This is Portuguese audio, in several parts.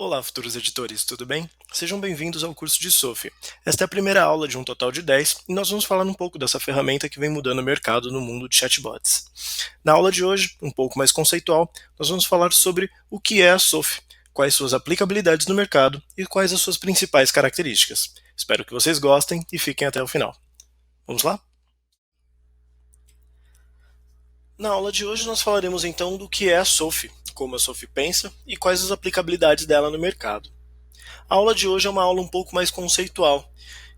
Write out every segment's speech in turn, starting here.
Olá, futuros editores, tudo bem? Sejam bem-vindos ao curso de SOFI. Esta é a primeira aula de um total de 10 e nós vamos falar um pouco dessa ferramenta que vem mudando o mercado no mundo de chatbots. Na aula de hoje, um pouco mais conceitual, nós vamos falar sobre o que é a SOFI, quais suas aplicabilidades no mercado e quais as suas principais características. Espero que vocês gostem e fiquem até o final. Vamos lá? Na aula de hoje nós falaremos então do que é a SOFI, como a SOFI pensa e quais as aplicabilidades dela no mercado. A aula de hoje é uma aula um pouco mais conceitual.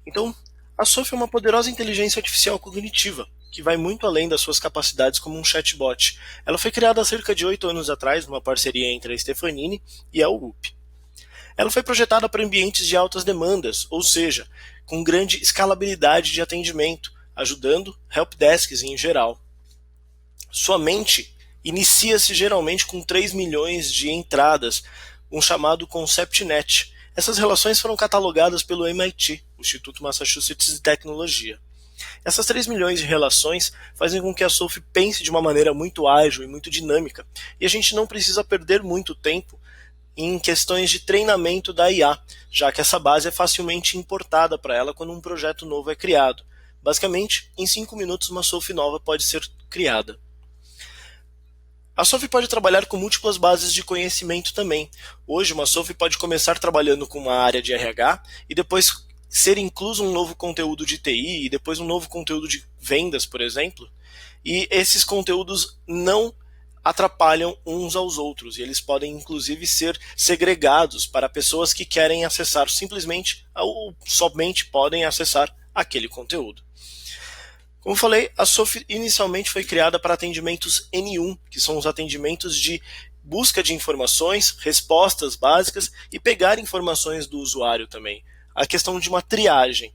Então, a SOFI é uma poderosa inteligência artificial cognitiva, que vai muito além das suas capacidades como um chatbot. Ela foi criada há cerca de 8 anos atrás, numa parceria entre a Stefanini e a UP. Ela foi projetada para ambientes de altas demandas, ou seja, com grande escalabilidade de atendimento, ajudando helpdesks em geral. Sua mente inicia-se geralmente com 3 milhões de entradas, um chamado ConceptNet. Essas relações foram catalogadas pelo MIT, o Instituto Massachusetts de Tecnologia. Essas 3 milhões de relações fazem com que a SOFI pense de uma maneira muito ágil e muito dinâmica, e a gente não precisa perder muito tempo em questões de treinamento da IA, já que essa base é facilmente importada para ela quando um projeto novo é criado. Basicamente, em 5 minutos uma SOFI nova pode ser criada. A SOFI pode trabalhar com múltiplas bases de conhecimento também. Hoje, uma SOFI pode começar trabalhando com uma área de RH e depois ser incluso um novo conteúdo de TI e depois um novo conteúdo de vendas, por exemplo. E esses conteúdos não atrapalham uns aos outros e eles podem inclusive ser segregados para pessoas que querem acessar simplesmente ou somente podem acessar aquele conteúdo. Como falei, a SOFI inicialmente foi criada para atendimentos N1, que são os atendimentos de busca de informações, respostas básicas e pegar informações do usuário também. A questão de uma triagem.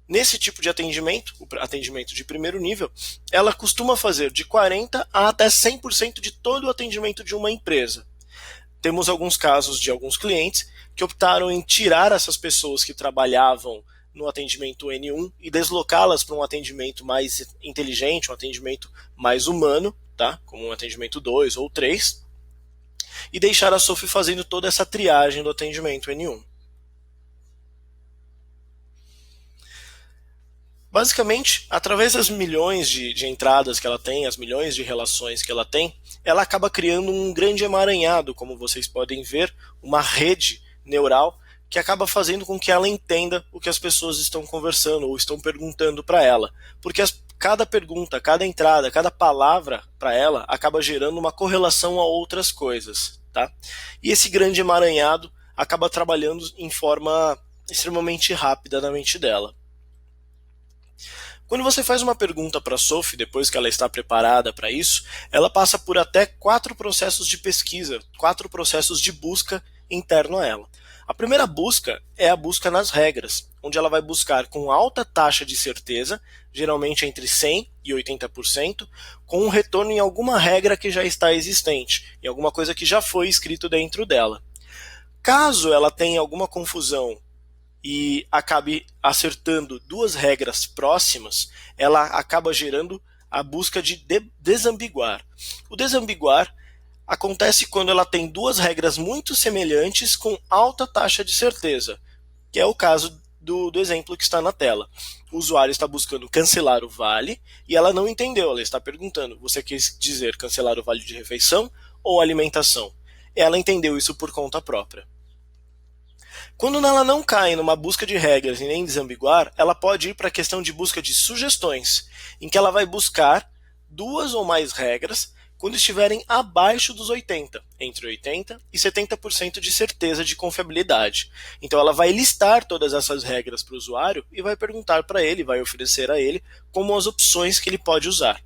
Nesse tipo de atendimento, o atendimento de primeiro nível, ela costuma fazer de 40% a até 100% de todo o atendimento de uma empresa. Temos alguns casos de alguns clientes que optaram em tirar essas pessoas que trabalhavam no atendimento N1 e deslocá-las para um atendimento mais inteligente, um atendimento mais humano, tá? Como um atendimento 2 ou 3, e deixar a SOFI fazendo toda essa triagem do atendimento N1. Basicamente, através das milhões de entradas que ela tem, as milhões de relações que ela tem, ela acaba criando um grande emaranhado, como vocês podem ver, uma rede neural que acaba fazendo com que ela entenda o que as pessoas estão conversando ou estão perguntando para ela. Porque cada pergunta, cada entrada, cada palavra para ela acaba gerando uma correlação a outras coisas. Tá? E esse grande emaranhado acaba trabalhando em forma extremamente rápida na mente dela. Quando você faz uma pergunta para a SOFI, depois que ela está preparada para isso, ela passa por até 4 processos de pesquisa, 4 processos de busca interno a ela. A primeira busca é a busca nas regras, onde ela vai buscar com alta taxa de certeza, geralmente entre 100% e 80%, com um retorno em alguma regra que já está existente, em alguma coisa que já foi escrito dentro dela. Caso ela tenha alguma confusão e acabe acertando 2 regras próximas, ela acaba gerando a busca de desambiguar. O desambiguar acontece quando ela tem 2 regras muito semelhantes com alta taxa de certeza, que é o caso do exemplo que está na tela. O usuário está buscando cancelar o vale e ela não entendeu, ela está perguntando, você quis dizer cancelar o vale de refeição ou alimentação? Ela entendeu isso por conta própria. Quando ela não cai numa busca de regras e nem desambiguar, ela pode ir para a questão de busca de sugestões, em que ela vai buscar 2 ou mais regras quando estiverem abaixo dos 80%, entre 80% e 70% de certeza de confiabilidade. Então ela vai listar todas essas regras para o usuário e vai perguntar para ele, vai oferecer a ele como as opções que ele pode usar.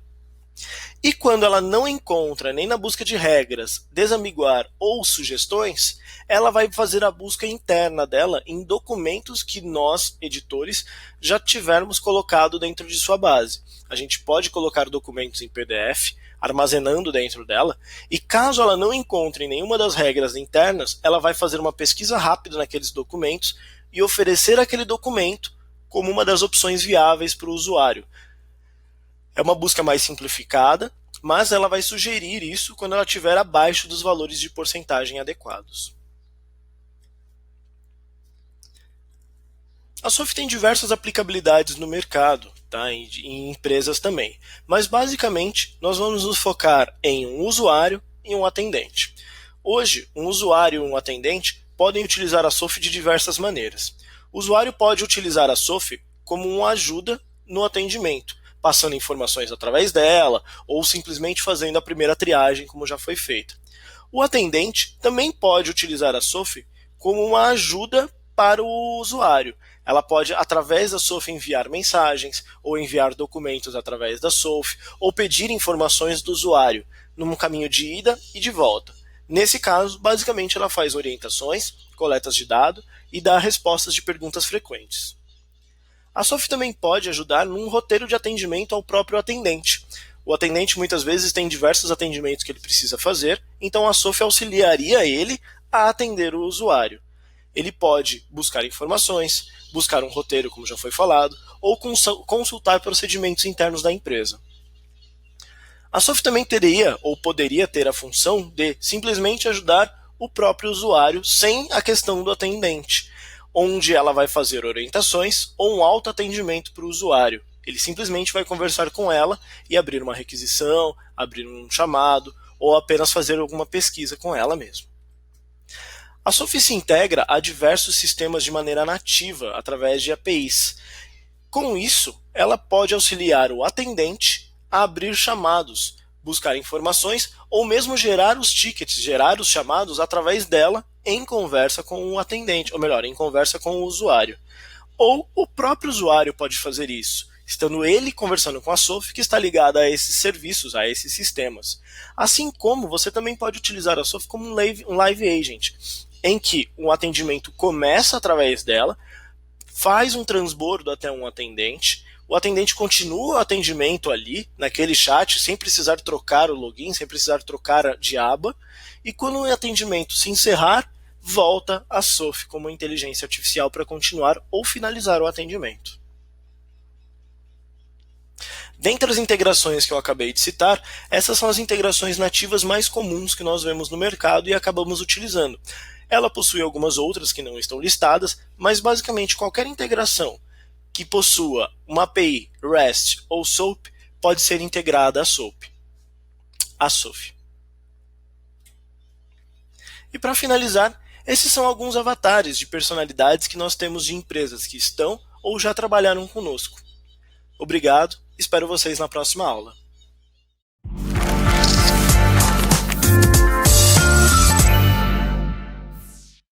E quando ela não encontra nem na busca de regras, desambiguar ou sugestões, ela vai fazer a busca interna dela em documentos que nós, editores, já tivermos colocado dentro de sua base. A gente pode colocar documentos em PDF, armazenando dentro dela, e caso ela não encontre nenhuma das regras internas, ela vai fazer uma pesquisa rápida naqueles documentos e oferecer aquele documento como uma das opções viáveis para o usuário. É uma busca mais simplificada, mas ela vai sugerir isso quando ela estiver abaixo dos valores de porcentagem adequados. A SOF tem diversas aplicabilidades no mercado, tá? Em empresas também. Mas basicamente nós vamos nos focar em um usuário e um atendente. Hoje, um usuário e um atendente podem utilizar a SOF de diversas maneiras. O usuário pode utilizar a SOF como uma ajuda no atendimento, passando informações através dela ou simplesmente fazendo a primeira triagem, como já foi feito. O atendente também pode utilizar a SOF como uma ajuda para o usuário. Ela pode, através da SOF, enviar mensagens, ou enviar documentos através da SOF, ou pedir informações do usuário, num caminho de ida e de volta. Nesse caso, basicamente, ela faz orientações, coletas de dados e dá respostas de perguntas frequentes. A SOF também pode ajudar num roteiro de atendimento ao próprio atendente. O atendente muitas vezes tem diversos atendimentos que ele precisa fazer, então a SOF auxiliaria ele a atender o usuário. Ele pode buscar informações, buscar um roteiro, como já foi falado, ou consultar procedimentos internos da empresa. A SOF também teria ou poderia ter a função de simplesmente ajudar o próprio usuário sem a questão do atendente, onde ela vai fazer orientações ou um autoatendimento para o usuário. Ele simplesmente vai conversar com ela e abrir uma requisição, abrir um chamado ou apenas fazer alguma pesquisa com ela mesmo. A SOF se integra a diversos sistemas de maneira nativa através de APIs. Com isso, ela pode auxiliar o atendente a abrir chamados, buscar informações ou mesmo gerar os tickets, gerar os chamados através dela em conversa com o atendente, ou melhor, em conversa com o usuário. Ou o próprio usuário pode fazer isso, estando ele conversando com a SOF que está ligada a esses serviços, a esses sistemas. Assim como você também pode utilizar a SOF como um live agent, em que um atendimento começa através dela, faz um transbordo até um atendente, o atendente continua o atendimento ali, naquele chat, sem precisar trocar o login, sem precisar trocar de aba, e quando o atendimento se encerrar, volta a SOF como inteligência artificial para continuar ou finalizar o atendimento. Dentre as integrações que eu acabei de citar, essas são as integrações nativas mais comuns que nós vemos no mercado e acabamos utilizando. Ela possui algumas outras que não estão listadas, mas basicamente qualquer integração que possua uma API REST ou SOAP pode ser integrada à SOAP. A SOF. E para finalizar, esses são alguns avatares de personalidades que nós temos de empresas que estão ou já trabalharam conosco. Obrigado, espero vocês na próxima aula.